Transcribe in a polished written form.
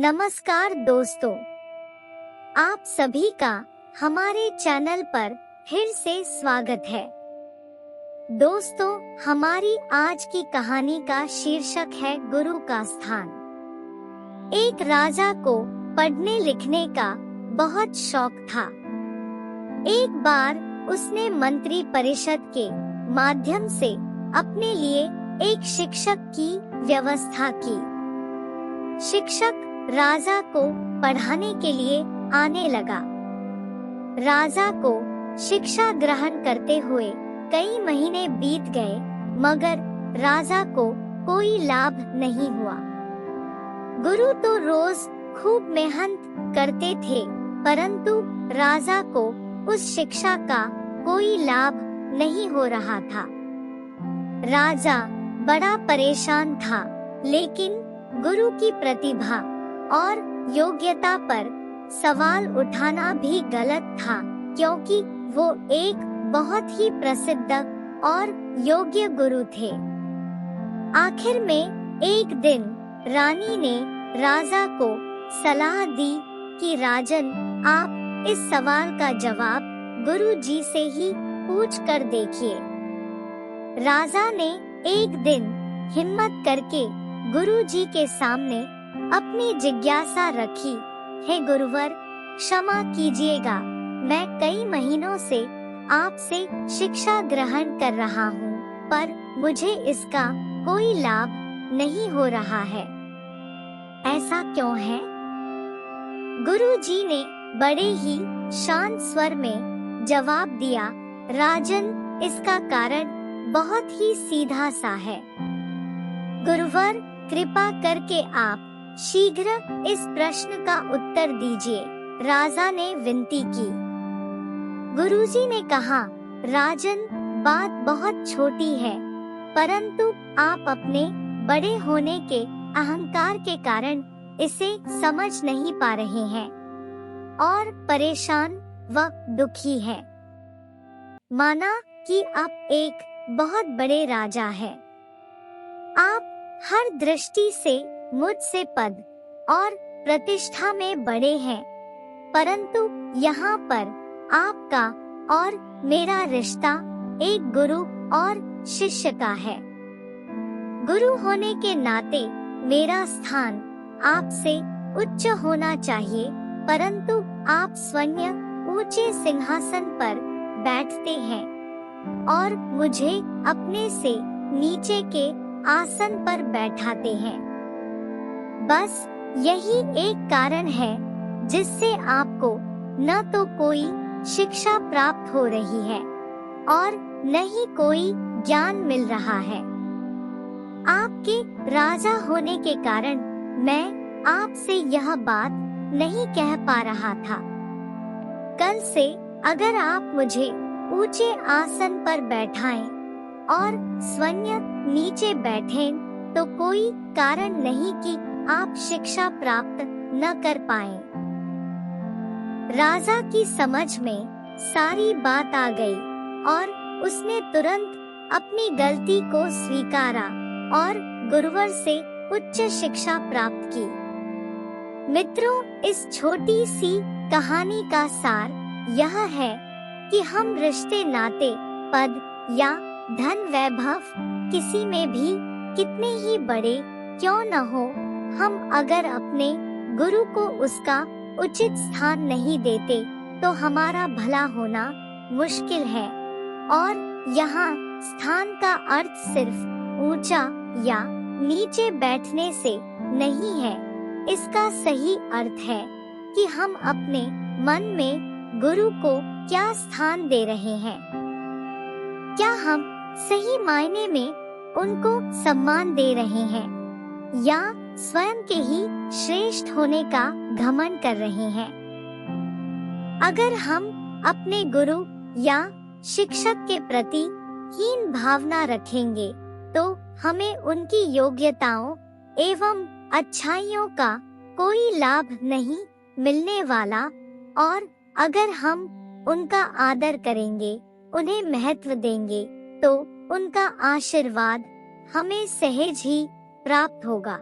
नमस्कार दोस्तों, आप सभी का हमारे चैनल पर फिर से स्वागत है। दोस्तों, हमारी आज की कहानी का शीर्षक है गुरु का स्थान। एक राजा को पढ़ने लिखने का बहुत शौक था। एक बार उसने मंत्री परिषद के माध्यम से अपने लिए एक शिक्षक की व्यवस्था की। शिक्षक राजा को पढ़ाने के लिए आने लगा। राजा को शिक्षा ग्रहण करते हुए कई महीने बीत गए, मगर राजा को कोई लाभ नहीं हुआ। गुरु तो रोज खूब मेहनत करते थे, परंतु राजा को उस शिक्षा का कोई लाभ नहीं हो रहा था। राजा बड़ा परेशान था, लेकिन गुरु की प्रतिभा और योग्यता पर सवाल उठाना भी गलत था, क्योंकि वो एक बहुत ही प्रसिद्ध और योग्य गुरु थे। आखिर में एक दिन रानी ने राजा को सलाह दी कि राजन, आप इस सवाल का जवाब गुरु जी से ही पूछ कर देखिए। राजा ने एक दिन हिम्मत करके गुरु जी के सामने अपनी जिज्ञासा रखी। हे गुरुवर, क्षमा कीजिएगा, मैं कई महीनों से आपसे शिक्षा ग्रहण कर रहा हूँ, पर मुझे इसका कोई लाभ नहीं हो रहा है। ऐसा क्यों है? गुरु जी ने बड़े ही शांत स्वर में जवाब दिया, राजन, इसका कारण बहुत ही सीधा सा है। गुरुवर, कृपा करके आप शीघ्र इस प्रश्न का उत्तर दीजिए, राजा ने विनती की। गुरुजी ने कहा, राजन, बात बहुत छोटी है, परंतु आप अपने बड़े होने के अहंकार के कारण इसे समझ नहीं पा रहे हैं और परेशान व दुखी हैं। माना कि आप एक बहुत बड़े राजा हैं। आप हर दृष्टि से मुझसे पद और प्रतिष्ठा में बड़े हैं, परंतु यहाँ पर आपका और मेरा रिश्ता एक गुरु और शिष्य का है। गुरु होने के नाते मेरा स्थान आपसे उच्च होना चाहिए, परंतु आप स्वयं ऊंचे सिंहासन पर बैठते हैं और मुझे अपने से नीचे के आसन पर बैठाते हैं। बस यही एक कारण है जिससे आपको न तो कोई शिक्षा प्राप्त हो रही है और न ही कोई ज्ञान मिल रहा है। आपके राजा होने के कारण मैं आपसे यह बात नहीं कह पा रहा था। कल से अगर आप मुझे ऊंचे आसन पर बैठाएं और स्वयं नीचे बैठें, तो कोई कारण नहीं कि आप शिक्षा प्राप्त न कर पाएं। राजा की समझ में सारी बात आ गई और उसने तुरंत अपनी गलती को स्वीकारा और गुरुवर से उच्च शिक्षा प्राप्त की। मित्रों, इस छोटी सी कहानी का सार यह है कि हम रिश्ते नाते, पद या धन वैभव किसी में भी कितने ही बड़े क्यों न हो, हम अगर अपने गुरु को उसका उचित स्थान नहीं देते तो हमारा भला होना मुश्किल है। और यहाँ स्थान का अर्थ सिर्फ ऊंचा या नीचे बैठने से नहीं है। इसका सही अर्थ है कि हम अपने मन में गुरु को क्या स्थान दे रहे हैं। क्या हम सही मायने में उनको सम्मान दे रहे हैं या स्वयं के ही श्रेष्ठ होने का घमंड कर रहे हैं? अगर हम अपने गुरु या शिक्षक के प्रति हीन भावना रखेंगे, तो हमें उनकी योग्यताओं एवं अच्छाइयों का कोई लाभ नहीं मिलने वाला। और अगर हम उनका आदर करेंगे, उन्हें महत्व देंगे, तो उनका आशीर्वाद हमें सहज ही प्राप्त होगा।